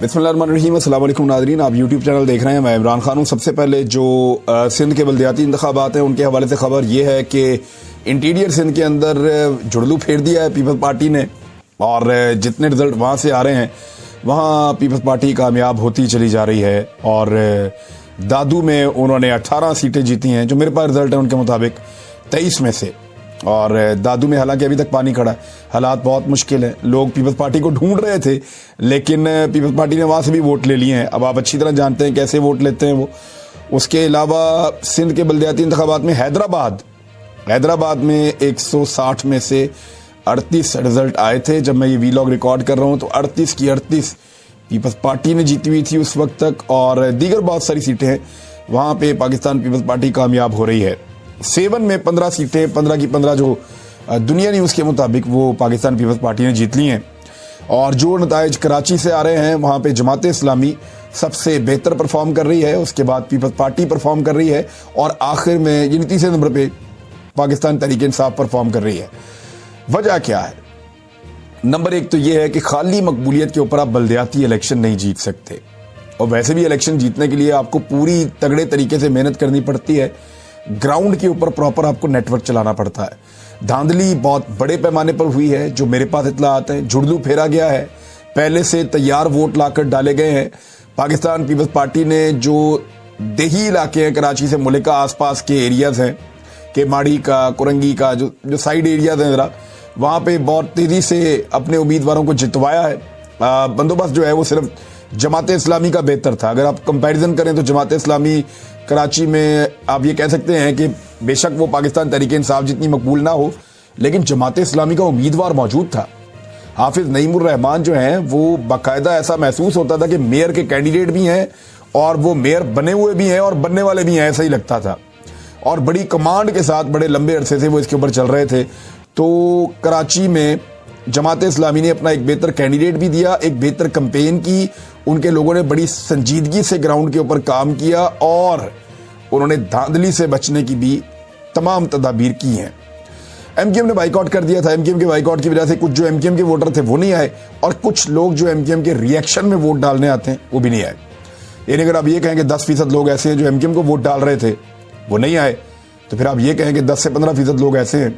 बिस्मिल्लाहिर्रहमानिर्रहीम। अस्सलाम वालेकुम नाज़रीन, आप यूट्यूब चैनल देख रहे हैं। मैं इमरान खान हूँ। सबसे पहले जो सिंध के बल्दियाती इंतखाबात हैं उनके हवाले से खबर यह है कि इंटीरियर सिंध के अंदर जुड़लू फेर दिया है पीपल्स पार्टी ने, और जितने रिजल्ट वहाँ से आ रहे हैं वहाँ पीपल्स पार्टी कामयाब होती चली जा रही है। और दादू में उन्होंने 18 सीटें जीती हैं, जो मेरे पास रिजल्ट है उनके मुताबिक 23 में से। और दादू में हालांकि अभी तक पानी खड़ा है, हालात बहुत मुश्किल है। लोग पीपल्स पार्टी को ढूंढ रहे थे, लेकिन पीपल्स पार्टी ने वहां से भी वोट ले लिए हैं। अब आप अच्छी तरह जानते हैं कैसे वोट लेते हैं वो। उसके अलावा सिंध के बल्दियाती इंतखाबात में हैदराबाद में 160 में से 38 रिजल्ट आए थे। जब मैं ये वीलॉग रिकॉर्ड कर रहा हूँ तो 38 की 38 पीपल्स पार्टी ने जीती हुई थी उस वक्त तक। और दीगर बहुत सारी सीटें हैं वहां पे पाकिस्तान पीपल्स पार्टी कामयाब हो रही है। 7 में 15 सीटें, 15 की 15 जो दुनिया न्यूज़ के मुताबिक वो पाकिस्तान पीपल्स पार्टी ने जीत ली हैं। और जो नताइज कराची से आ रहे हैं वहाँ पे जमात इस्लामी सबसे बेहतर परफॉर्म कर रही है, उसके बाद पीपल्स पार्टी परफॉर्म कर रही है, और आखिर में यानी तीसरे नंबर पे पाकिस्तान तहरीक इंसाफ परफॉर्म कर रही है। वजह क्या है? नंबर एक तो ये है कि खाली मकबूलियत के ऊपर आप बल्दियाती इलेक्शन नहीं जीत सकते, और वैसे भी इलेक्शन जीतने के लिए आपको पूरी तगड़े तरीके से मेहनत करनी पड़ती है। ग्राउंड के ऊपर प्रॉपर आपको नेटवर्क चलाना पड़ता है। धांधली बहुत बड़े पैमाने पर हुई है, जो मेरे पास इत्तलात हैं। जुड़लू फेरा गया है, पहले से तैयार वोट लाकर डाले गए हैं। पाकिस्तान पीपल्स पार्टी ने जो देही इलाके हैं कराची से मुल्का आसपास के एरियाज हैं, के माड़ी का, कुरंगी का, जो साइड एरियाज हैं जरा, वहां पे बहुत तेजी से अपने उम्मीदवारों को जितवाया है। बंदोबस्त जो है वो सिर्फ जमात इस्लामी का बेहतर था। अगर आप कंपैरिजन करें तो जमात इस्लामी कराची में आप ये कह सकते हैं कि बेशक वो पाकिस्तान तहरीक इंसाफ जितनी मकबूल ना हो, लेकिन जमात इस्लामी का उम्मीदवार मौजूद था। हाफिज नईमुर रहमान जो हैं वो बाकायदा ऐसा महसूस होता था कि मेयर के कैंडिडेट भी हैं और वो मेयर बने हुए भी हैं और बनने वाले भी हैं, ऐसा ही लगता था। और बड़ी कमांड के साथ बड़े लंबे अरसे से वो इसके ऊपर चल रहे थे। तो कराची में जमात इस्लामी ने अपना एक बेहतर कैंडिडेट भी दिया, एक बेहतर कैंपेन की। उनके लोगों ने बड़ी संजीदगी से ग्राउंड के ऊपर काम किया और उन्होंने धांधली से बचने की भी तमाम तदाबीर की हैं। एमकेएम ने बाइकआउट कर दिया था। एमकेएम के बाइकआउट की वजह से कुछ जो एमकेएम के वोटर थे वो नहीं आए, और कुछ लोग जो एमकेएम के रिएक्शन में वोट डालने आते हैं वो भी नहीं आए। यानी अगर आप ये कहें कि 10% लोग ऐसे हैं जो एमकेएम को वोट डाल रहे थे वो नहीं आए, तो फिर आप ये कहें कि 10 से 15% लोग ऐसे हैं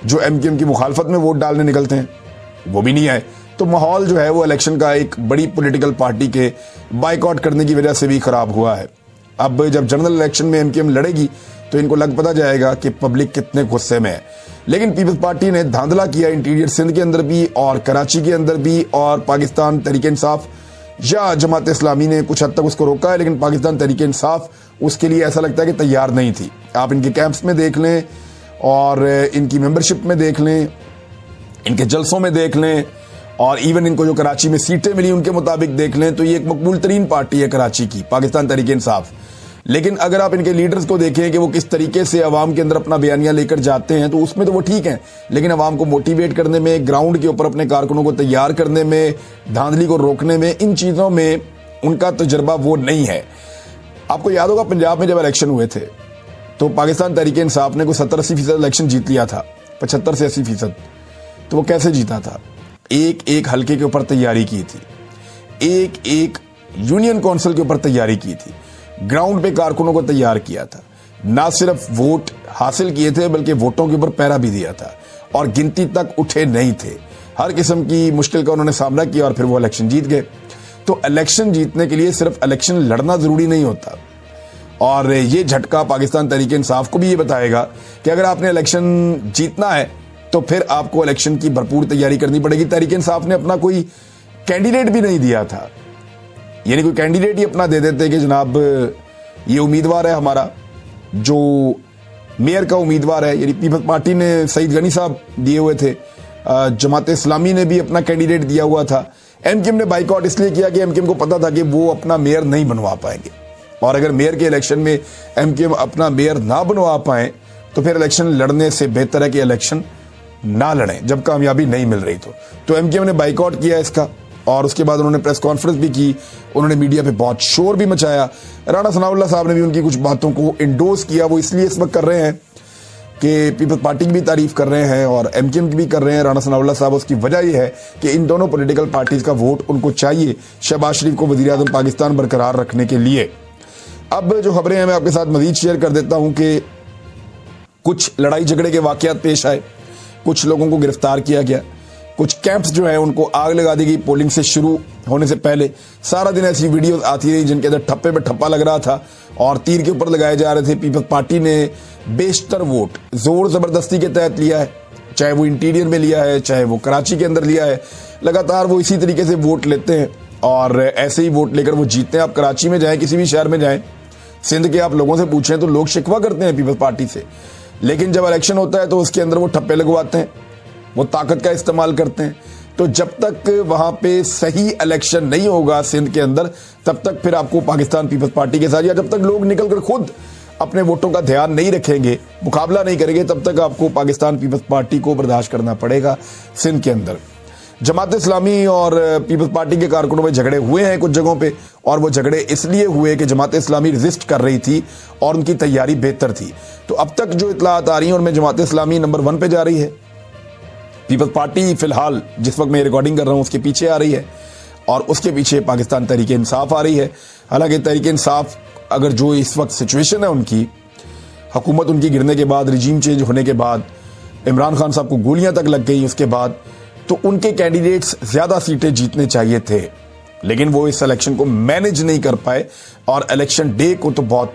जो एमकेएम की मुखालफत में वोट डालने निकलते हैं, वो भी नहीं आए। तो माहौल जो है वो इलेक्शन का एक बड़ी पॉलिटिकल पार्टी के बाइकआउट करने की वजह से भी खराब हुआ है। अब जब जनरल इलेक्शन में एमकेएम लड़ेगी तो इनको लग पता जाएगा कि पब्लिक कितने गुस्से में है। लेकिन पीपल्स पार्टी ने धांधला किया इंटीरियर सिंध के अंदर भी और कराची के अंदर भी, और पाकिस्तान तहरीक इंसाफ या जमात इस्लामी ने कुछ हद तक उसको रोका है, लेकिन पाकिस्तान तहरीक इंसाफ उसके लिए ऐसा लगता है कि तैयार नहीं थी। आप इनके कैंप्स में देख लें और इनकी मेंबरशिप में देख लें, इनके जलसों में देख लें, और इवन इनको जो कराची में सीटें मिली उनके मुताबिक देख लें, तो ये एक मकबूल तरीन पार्टी है कराची की, पाकिस्तान तहरीक इंसाफ। लेकिन अगर आप इनके लीडर्स को देखें कि वो किस तरीके से अवाम के अंदर अपना बयानिया लेकर जाते हैं, तो उसमें तो वो ठीक हैं, लेकिन अवाम को मोटिवेट करने में, ग्राउंड के ऊपर अपने कारकुनों को तैयार करने में, धांधली को रोकने में, इन चीज़ों में उनका तजर्बा वो नहीं है। आपको याद होगा पंजाब में जब इलेक्शन हुए थे तो पाकिस्तान तहरीक इंसाफ ने कोई 70-80% इलेक्शन जीत लिया था, 75 से 80%। तो वो कैसे जीता था? एक एक हल्के के ऊपर तैयारी की थी, एक एक यूनियन काउंसिल के ऊपर तैयारी की थी, ग्राउंड पे कारकुनों को तैयार किया था, ना सिर्फ वोट हासिल किए थे बल्कि वोटों के ऊपर पहरा भी दिया था, और गिनती तक उठे नहीं थे। हर किस्म की मुश्किल का उन्होंने सामना किया और फिर वो इलेक्शन जीत गए। तो इलेक्शन जीतने के लिए सिर्फ इलेक्शन लड़ना जरूरी नहीं होता, और ये झटका पाकिस्तान तहरीक इंसाफ को भी ये बताएगा कि अगर आपने इलेक्शन जीतना है तो फिर आपको इलेक्शन की भरपूर तैयारी करनी पड़ेगी। तहरीक इंसाफ ने अपना कोई कैंडिडेट भी नहीं दिया था, यानी कोई कैंडिडेट ही अपना दे देते कि जनाब ये उम्मीदवार है हमारा जो मेयर का उम्मीदवार है। यानी पीपल्स पार्टी ने सईद गनी साहब दिए हुए थे, जमात इस्लामी ने भी अपना कैंडिडेट दिया हुआ था। एमकेएम ने बाइकआउट इसलिए किया कि एमकेएम को पता था कि वो अपना मेयर नहीं बनवा पाएंगे, और अगर मेयर के इलेक्शन में एमकेएम अपना मेयर ना बनवा पाए तो फिर इलेक्शन लड़ने से बेहतर है कि इलेक्शन ना लड़ें जब कामयाबी नहीं मिल रही। तो एमकेएम ने बाइकआउट किया इसका, और उसके बाद उन्होंने प्रेस कॉन्फ्रेंस भी की, उन्होंने मीडिया पे बहुत शोर भी मचाया। राणा सनाउल्लाह साहब ने भी उनकी कुछ बातों को इंडोर्स किया। वो इसलिए इस वक्त कर रहे हैं कि पीपल्स पार्टी की भी तारीफ कर रहे हैं और एमकेएम की भी कर रहे हैं राणा सनाउल्लाह साहब। उसकी वजह यह है कि इन दोनों पॉलिटिकल पार्टीज का वोट उनको चाहिए शहबाज शरीफ को वजीर आज़म पाकिस्तान बरकरार रखने के लिए। अब जो खबरें हैं मैं आपके साथ मजीद शेयर कर देता हूं कि कुछ लड़ाई झगड़े के वाकयात पेश आए, कुछ लोगों को गिरफ्तार किया गया, कुछ कैंप्स जो है उनको आग लगा दी गई पोलिंग से शुरू होने से पहले। सारा दिन ऐसी वीडियोस आती रही जिनके अंदर ठप्पे पे ठप्पा लग रहा था और तीर के ऊपर लगाए जा रहे थे। पीपल्स पार्टी ने बेशतर वोट जोर जबरदस्ती के तहत लिया है, चाहे वो इंटीरियर में लिया है, चाहे वो कराची के अंदर लिया है। लगातार वो इसी तरीके से वोट लेते हैं और ऐसे ही वोट लेकर वो जीतते हैं। आप कराची में जाएं, किसी भी शहर में जाएं, सिंध के आप लोगों से पूछें तो लोग शिकवा करते हैं पीपल्स पार्टी से, लेकिन जब इलेक्शन होता है तो उसके अंदर वो ठप्पे लगवाते हैं, वो ताकत का इस्तेमाल करते हैं। तो जब तक वहां पे सही इलेक्शन नहीं होगा सिंध के अंदर, तब तक फिर आपको पाकिस्तान पीपल्स पार्टी के साथ, या जब तक लोग निकलकर खुद अपने वोटों का ध्यान नहीं रखेंगे, मुकाबला नहीं करेंगे, तब तक आपको पाकिस्तान पीपल्स पार्टी को बर्दाश्त करना पड़ेगा सिंध के अंदर। जमात इस्लामी और पीपल्स पार्टी के कारकुनों में झगड़े हुए हैं कुछ जगहों पे, और वो झगड़े इसलिए हुए कि जमात इस्लामी रेजिस्ट कर रही थी और उनकी तैयारी बेहतर थी। तो अब तक जो इत्तलात आ रही हैं उनमें जमात इस्लामी नंबर 1 पे जा रही है। पीपल्स पार्टी फिलहाल जिस वक्त मैं रिकॉर्डिंग कर रहा हूं उसके पीछे आ रही है और उसके पीछे पाकिस्तान तहरीक इंसाफ आ रही है। हालांकि तहरीक इंसाफ अगर जो इस वक्त सिचुएशन है उनकी, हुकूमत उनकी गिरने के बाद, रिजीम चेंज होने के बाद, इमरान खान साहब को गोलियां तक लग गई उसके बाद, तो उनके कैंडिडेट्स ज्यादा सीटें जीतने चाहिए थे, लेकिन वो इस इलेक्शन को मैनेज नहीं कर पाए और इलेक्शन डे को तो बहुत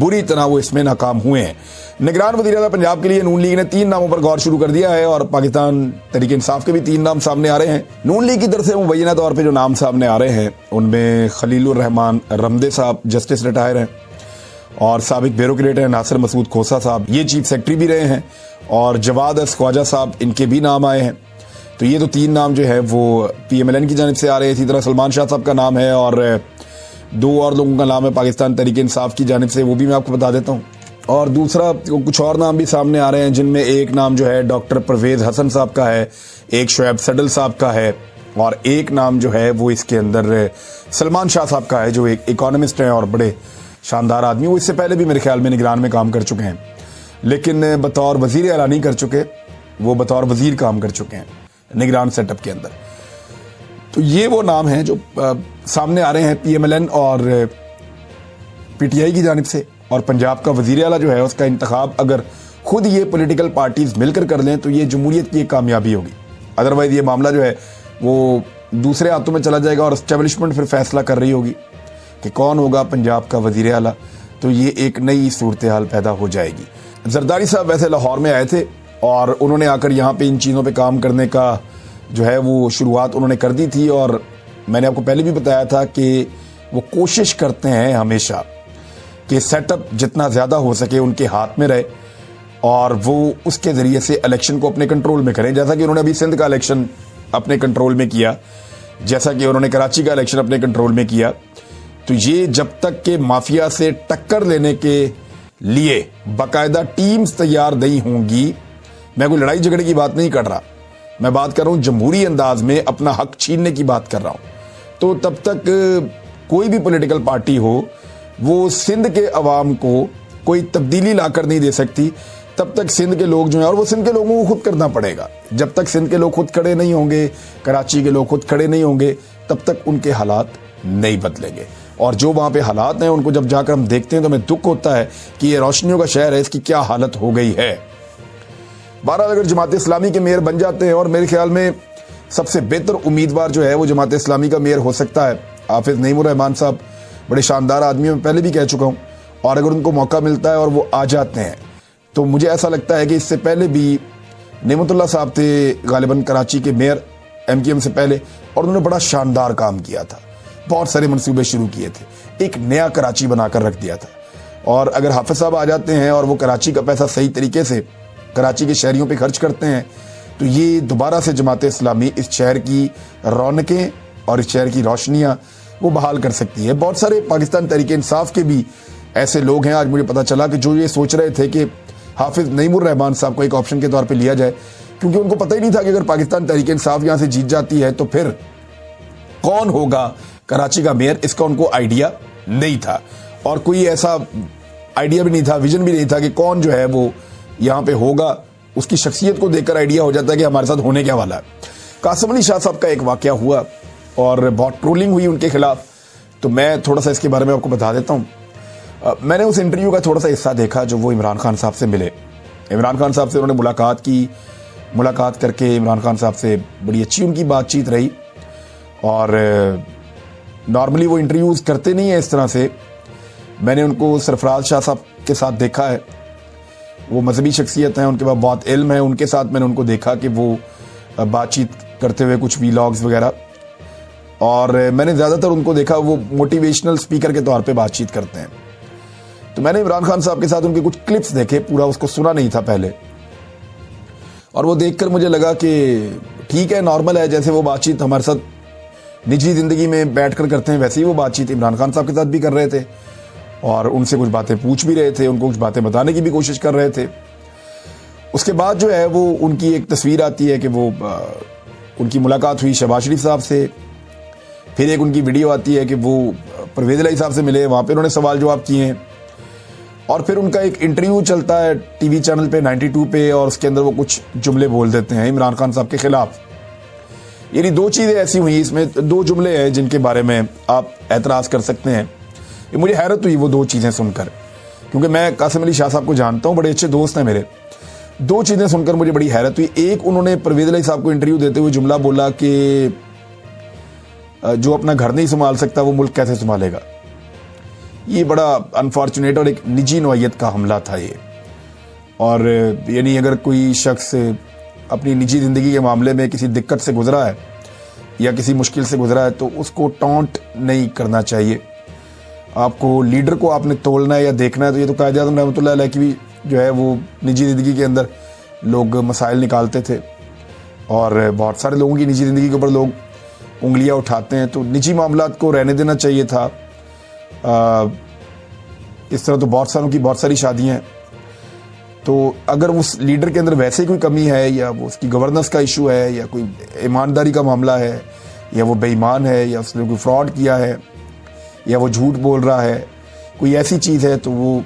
बुरी तरह वो इसमें नाकाम हुए हैं। निगरान वज़ीर आज़म पंजाब के लिए नून लीग ने 3 नामों पर गौर शुरू कर दिया है और पाकिस्तान तहरीक इंसाफ के भी 3 नाम सामने आ रहे हैं। नून लीग की तरफ से मुबैना तौर पर जो नाम सामने आ रहे हैं उनमें खलीलुर रहमान रमदे साहब जस्टिस रिटायर हैं और साबिक ब्यूरोक्रेट हैं नासिर मसूद खोसा साहब, ये चीफ सेक्रेटरी भी रहे हैं, और जवाद ख्वाजा साहब, इनके भी नाम आए हैं। तो ये तो 3 नाम जो है वो PMLN की जानिब से आ रहे हैं। इसी तरह सलमान शाह साहब का नाम है और 2 और लोगों का नाम है पाकिस्तान तहरीक इंसाफ की जानिब से, वो भी मैं आपको बता देता हूँ। और दूसरा कुछ और नाम भी सामने आ रहे हैं जिनमें एक नाम जो है डॉक्टर परवेज हसन साहब का है, एक शुएब सडल साहब का है और एक नाम जो है वो इसके अंदर सलमान शाह साहब का है जो एक इकोनॉमिस्ट हैं और बड़े शानदार आदमी। वो इससे पहले भी मेरे ख्याल में निगरान में काम कर चुके हैं, लेकिन बतौर वजीर आला नहीं कर चुके, वो बतौर वजीर काम कर चुके हैं निगरान सेटअप के अंदर। तो ये वो नाम हैं जो सामने आ रहे हैं PMLN और PTI की जानिब से। और पंजाब का वजीर आला जो है उसका इंतखाब अगर खुद ये पॉलिटिकल पार्टीज मिलकर कर लें तो ये जमहूरियत की एक कामयाबी होगी। अदरवाइज ये मामला जो है वो दूसरे हाथों में चला जाएगा और एस्टेब्लिशमेंट फिर फैसला कर रही होगी कि कौन होगा पंजाब का वजीर आला, तो ये एक नई सूरत हाल पैदा हो जाएगी। जरदारी साहब वैसे लाहौर में आए थे और उन्होंने आकर यहाँ पे इन चीज़ों पे काम करने का जो है वो शुरुआत उन्होंने कर दी थी, और मैंने आपको पहले भी बताया था कि वो कोशिश करते हैं हमेशा कि सेटअप जितना ज़्यादा हो सके उनके हाथ में रहे और वो उसके ज़रिए से इलेक्शन को अपने कंट्रोल में करें, जैसा कि उन्होंने अभी सिंध का इलेक्शन अपने कंट्रोल में किया, जैसा कि उन्होंने कराची का इलेक्शन अपने कंट्रोल में किया। तो ये जब तक के माफिया से टक्कर लेने के लिए बाकायदा टीम्स तैयार नहीं होंगी, मैं कोई लड़ाई झगड़े की बात नहीं कर रहा, मैं बात कर रहा हूं जमहूरी अंदाज में अपना हक छीनने की बात कर रहा हूं, तो तब तक कोई भी पॉलिटिकल पार्टी हो वो सिंध के अवाम को कोई तब्दीली लाकर नहीं दे सकती। तब तक सिंध के लोग जो हैं, और वो सिंध के लोगों को खुद करना पड़ेगा, जब तक सिंध के लोग खुद खड़े नहीं होंगे, कराची के लोग खुद खड़े नहीं होंगे, तब तक उनके हालात नहीं बदलेंगे। और जो वहां पे हालात हैं उनको जब जाकर हम देखते हैं तो हमें दुख होता है कि ये रोशनियों का शहर है, इसकी क्या हालत हो गई है। बहरहाल अगर जमात इस्लामी के मेयर बन जाते हैं, और मेरे ख्याल में सबसे बेहतर उम्मीदवार जो है वो जमात इस्लामी का मेयर हो सकता है हाफिज नईमुर रहमान साहब, बड़े शानदार आदमी हैं, मैं पहले भी कह चुका हूं, और अगर उनको मौका मिलता है और वो आ जाते हैं तो मुझे ऐसा लगता है कि इससे पहले भी नेमतुल्लाह साहब थे गालिबन कराची के मेयर MKM से पहले, और उन्होंने बड़ा शानदार काम किया था, बहुत सारे मंसूबे शुरू किए थे, एक नया कराची बनाकर रख दिया था। और अगर हाफिज साहब आ जाते हैं और वो कराची का पैसा सही तरीके से कराची के शहरियों पे खर्च करते हैं तो ये दोबारा से जमात इस्लामी इस शहर की रौनकें और इस शहर की रोशनियां वो बहाल कर सकती है। बहुत सारे पाकिस्तान तहरीक इंसाफ के भी ऐसे लोग हैं, आज मुझे पता चला, कि जो ये सोच रहे थे कि हाफिज नईमुर रहमान साहब को एक ऑप्शन के तौर पे लिया जाए, क्योंकि उनको पता ही नहीं था कि अगर पाकिस्तान तहरीक इंसाफ यहां से जीत जाती है तो फिर कौन होगा कराची का मेयर, इसका उनको आइडिया नहीं था, और कोई ऐसा आइडिया भी नहीं था, विजन भी नहीं था कि कौन जो है वो यहाँ पे होगा, उसकी शख्सियत को देखकर आइडिया हो जाता है कि हमारे साथ होने क्या वाला है। कासिम अली शाह साहब का एक वाकया हुआ और बहुत ट्रोलिंग हुई उनके खिलाफ, तो मैं थोड़ा सा इसके बारे में आपको बता देता हूँ। मैंने उस इंटरव्यू का थोड़ा सा हिस्सा देखा जो वो इमरान खान साहब से मिले। इमरान खान साहब से उन्होंने मुलाकात की, मुलाकात करके इमरान खान साहब से बड़ी अच्छी उनकी बातचीत रही। और नॉर्मली वो इंटरव्यूज़ करते नहीं है इस तरह से। मैंने उनको सरफराज शाह साहब के साथ देखा है, वो मजहबी शख्सियत हैं, उनके पास बहुत इल्म है, उनके साथ मैंने उनको देखा कि वो बातचीत करते हुए कुछ वीलॉग्स वगैरह, और मैंने ज़्यादातर उनको देखा वो मोटिवेशनल स्पीकर के तौर पे बातचीत करते हैं। तो मैंने इमरान खान साहब के साथ उनके कुछ क्लिप्स देखे, पूरा उसको सुना नहीं था पहले, और वो देखकर मुझे लगा कि ठीक है, नॉर्मल है, जैसे वो बातचीत हमारे साथ निजी ज़िंदगी में बैठकर करते हैं वैसे ही वो बातचीत इमरान खान साहब के साथ भी कर रहे थे, और उनसे कुछ बातें पूछ भी रहे थे, उनको कुछ बातें बताने की भी कोशिश कर रहे थे। उसके बाद जो है वो उनकी एक तस्वीर आती है कि वो उनकी मुलाकात हुई शहबाज शरीफ साहब से, फिर एक उनकी वीडियो आती है कि वो परवेज़ इलाही साहब से मिले, वहाँ पे उन्होंने सवाल जवाब किए हैं, और फिर उनका एक इंटरव्यू चलता है टीवी चैनल पे 92 पे, और उसके अंदर वो कुछ जुमले बोल देते हैं इमरान खान साहब के खिलाफ। यानी दो चीज़ें ऐसी हुई, इसमें दो जुमले हैं जिनके बारे में आप एतराज़ कर सकते हैं। ये मुझे हैरत हुई वो दो चीज़ें सुनकर, क्योंकि मैं कासिम अली शाह साहब को जानता हूँ, बड़े अच्छे दोस्त हैं मेरे। दो चीज़ें सुनकर मुझे बड़ी हैरत हुई। एक, उन्होंने परवेज़ इलाही साहब को इंटरव्यू देते हुए जुमला बोला कि जो अपना घर नहीं संभाल सकता वो मुल्क कैसे संभालेगा। ये बड़ा अनफॉर्चुनेट और एक निजी नौइयत का हमला था ये। और यानी अगर कोई शख्स अपनी निजी ज़िंदगी के मामले में किसी दिक्कत से गुजरा है या किसी मुश्किल से गुजरा है तो उसको टॉन्ट नहीं करना चाहिए। आपको लीडर को आपने तोड़ना है या देखना है, तो ये तो कायद आज़म रहमतुल्लाह अलैह की भी जो है वो निजी ज़िंदगी के अंदर लोग मसाइल निकालते थे, और बहुत सारे लोगों की निजी ज़िंदगी के ऊपर लोग उंगलियां उठाते हैं, तो निजी मामलात को रहने देना चाहिए था। इस तरह तो बहुत सारों की बहुत सारी शादियां हैं। तो अगर उस लीडर के अंदर वैसे ही कोई कमी है, या वो उसकी गवर्नेंस का इशू है, या कोई ईमानदारी का मामला है, या वो बेईमान है, या उसने कोई फ्रॉड किया है, या वो झूठ बोल रहा है, कोई ऐसी चीज़ है तो वो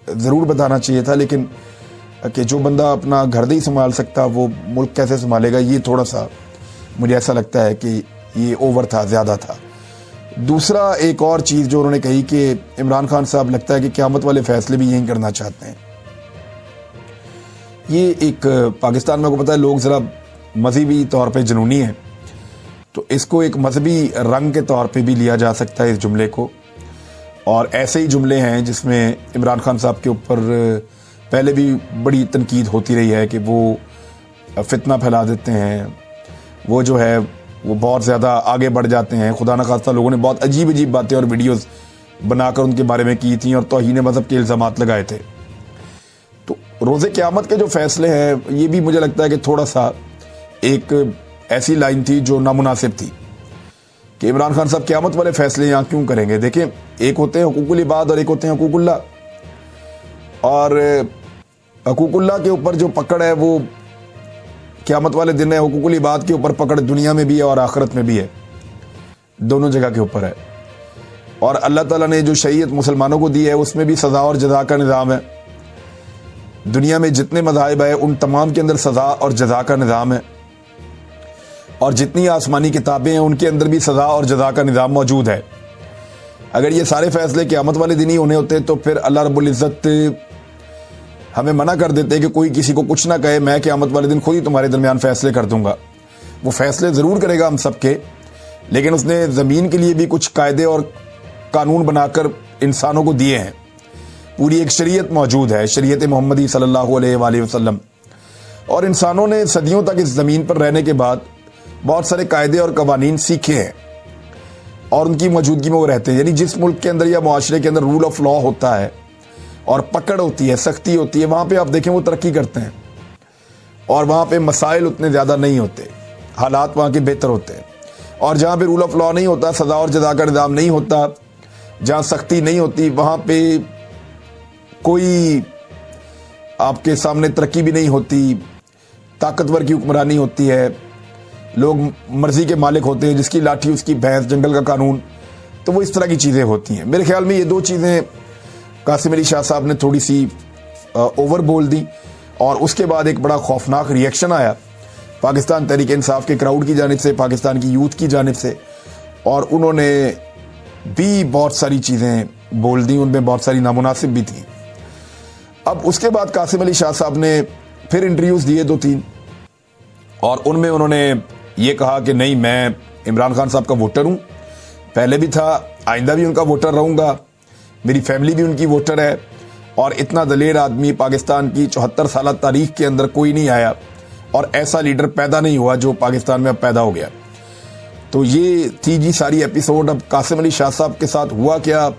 ज़रूर बताना चाहिए था। लेकिन कि जो बंदा अपना घर नहीं संभाल सकता वो मुल्क कैसे संभालेगा, ये थोड़ा सा मुझे ऐसा लगता है कि ये ओवर था, ज़्यादा था। दूसरा, एक और चीज़ जो उन्होंने कही कि इमरान खान साहब लगता है कि क़यामत वाले फ़ैसले भी यहीं करना चाहते हैं। ये एक पाकिस्तान में, आपको पता है, लोग ज़रा मजहबी तौर पे जुनूनी हैं, तो इसको एक मजहबी रंग के तौर पे भी लिया जा सकता है इस जुमले को। और ऐसे ही जुमले हैं जिसमें इमरान खान साहब के ऊपर पहले भी बड़ी तनकीद होती रही है कि वो फितना फैला देते हैं, वो जो है वो बहुत ज़्यादा आगे बढ़ जाते हैं। खुदा न खास्ता लोगों ने बहुत अजीब अजीब बातें और वीडियोस बनाकर उनके बारे में की थी और तौहीन मज़हब के इल्ज़ामात लगाए थे। तो रोज़े क़यामत के जो फ़ैसले हैं, ये भी मुझे लगता है कि थोड़ा सा एक ऐसी लाइन थी जो नामुनासिब थी कि इमरान खान साहब क़यामत वाले फ़ैसले यहाँ क्यों करेंगे। देखिए, एक होते हैं हुकूकुल इबाद और एक होते हैं हुकूकुल्लाह, और हुकूकुल्लाह के ऊपर जो पकड़ है वो क़यामत वाले दिन है। हुकूकुल इबाद के ऊपर पकड़ दुनिया में भी है और आखिरत में भी है, दोनों जगह के ऊपर है। और अल्लाह ताला ने जो शरीयत मुसलमानों को दी है उसमें भी सज़ा और जज़ा का निज़ाम है। दुनिया में जितने मज़ाहिब है उन तमाम के अंदर सज़ा और जज़ा का निज़ाम है, और जितनी आसमानी किताबें हैं उनके अंदर भी सज़ा और जज़ा का निज़ाम मौजूद है। अगर ये सारे फ़ैसले क़यामत वाले दिन ही होने होते तो फिर अल्लाह रब्बुल इज़्ज़त हमें मना कर देते कि कोई किसी को कुछ ना कहे, मैं क़यामत वाले दिन खुद ही तुम्हारे दरमियान फ़ैसले कर दूंगा। वो फ़ैसले ज़रूर करेगा हम सब के, लेकिन उसने ज़मीन के लिए भी कुछ कायदे और कानून बनाकर इंसानों को दिए हैं। पूरी एक शरीयत मौजूद है, शरीयत मोहम्मदी सल्लल्लाहु अलैहि वसल्लम, और इंसानों ने सदियों तक इस ज़मीन पर रहने के बाद बहुत सारे कायदे और कवानीन सीखे हैं और उनकी मौजूदगी में वो रहते हैं। यानी जिस मुल्क के अंदर या मुआशरे के अंदर रूल ऑफ लॉ होता है और पकड़ होती है, सख्ती होती है, वहाँ पे आप देखें वो तरक्की करते हैं, और वहाँ पे मसाइल उतने ज़्यादा नहीं होते, हालात वहाँ के बेहतर होते हैं। और जहाँ पे रूल ऑफ लॉ नहीं होता, सज़ा और जज़ा का निज़ाम नहीं होता, जहाँ सख्ती नहीं होती, वहाँ पे कोई आपके सामने तरक्की भी नहीं होती, ताकतवर की हुक्मरानी होती है, लोग मर्जी के मालिक होते हैं, जिसकी लाठी उसकी भैंस, जंगल का कानून। तो वो इस तरह की चीज़ें होती हैं। मेरे ख्याल में ये दो चीज़ें कासिम अली शाह साहब ने थोड़ी सी ओवर बोल दी, और उसके बाद एक बड़ा खौफनाक रिएक्शन आया पाकिस्तान तहरीक इंसाफ के क्राउड की जानिब से, पाकिस्तान की यूथ की जानिब से, और उन्होंने भी बहुत सारी चीज़ें बोल दी, उनमें बहुत सारी नामुनासिब भी थी। अब उसके बाद कासिम अली शाह साहब ने फिर इंटरव्यूज़ दिए 2-3, और उनमें उन्होंने ये कहा कि नहीं, मैं इमरान खान साहब का वोटर हूँ, पहले भी था, आइंदा भी उनका वोटर रहूँगा, मेरी फैमिली भी उनकी वोटर है, और इतना दलेर आदमी पाकिस्तान की 74 साल तारीख के अंदर कोई नहीं आया, और ऐसा लीडर पैदा नहीं हुआ जो पाकिस्तान में अब पैदा हो गया। तो ये थी जी सारी एपिसोड। अब कासिम अली शाह साहब के साथ हुआ क्या,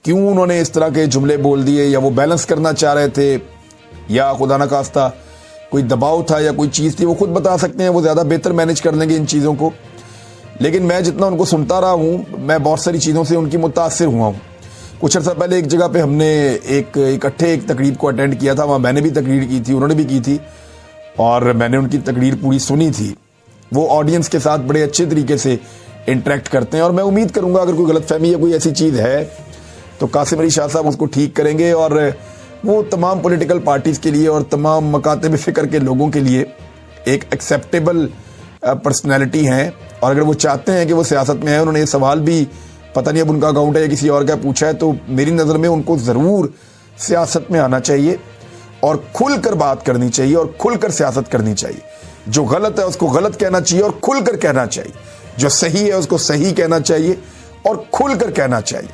क्यों उन्होंने इस तरह के जुमले बोल दिए, या वो बैलेंस करना चाह रहे थे, या खुदा न खास्ता कोई दबाव था या कोई चीज़ थी, वो खुद बता सकते हैं, वो ज़्यादा बेहतर मैनेज कर लेंगे इन चीज़ों को। लेकिन मैं जितना उनको सुनता रहा हूँ, मैं बहुत सारी चीज़ों से उनकी मुतासिर हुआ हूँ। कुछ अर्सा पहले एक जगह पे हमने इकट्ठे एक तकरीर को अटेंड किया था, वहाँ मैंने भी तकरीर की थी, उन्होंने भी की थी, और मैंने उनकी तकरीर पूरी सुनी थी। वो ऑडियंस के साथ बड़े अच्छे तरीके से इंटरेक्ट करते हैं, और मैं उम्मीद करूँगा अगर कोई गलतफहमी या कोई ऐसी चीज़ है तो कासिम अली शाह साहब उसको ठीक करेंगे, और वो तमाम पॉलिटिकल पार्टीज़ के लिए और तमाम मकातब फ़िक्र के लोगों के लिए एक एक्सेप्टेबल पर्सनैलिटी हैं। और अगर वो चाहते हैं कि वो सियासत में है, उन्होंने ये सवाल भी, पता नहीं अब उनका अकाउंट है या किसी और का पूछा है, तो मेरी नज़र में उनको ज़रूर सियासत में आना चाहिए और खुलकर बात करनी चाहिए और खुलकर सियासत करनी चाहिए। जो गलत है उसको गलत कहना चाहिए और खुलकर कहना चाहिए, जो सही है उसको सही कहना चाहिए और खुलकर कहना चाहिए,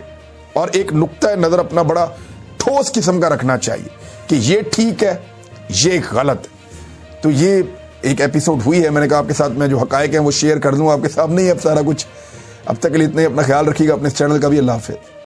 और एक नुक्ता नज़र अपना बड़ा ठोस किस्म का रखना चाहिए कि ये ठीक है, ये गलत है। तो ये एक एपिसोड हुई है, मैंने कहा आपके साथ मैं जो हकायक हैं वो शेयर कर दूं आपके सामने ही। अब सारा कुछ, अब तक के लिए इतना ही। अपना ख्याल रखिएगा, अपने इस चैनल का भी। अल्लाह हाफ़िज़।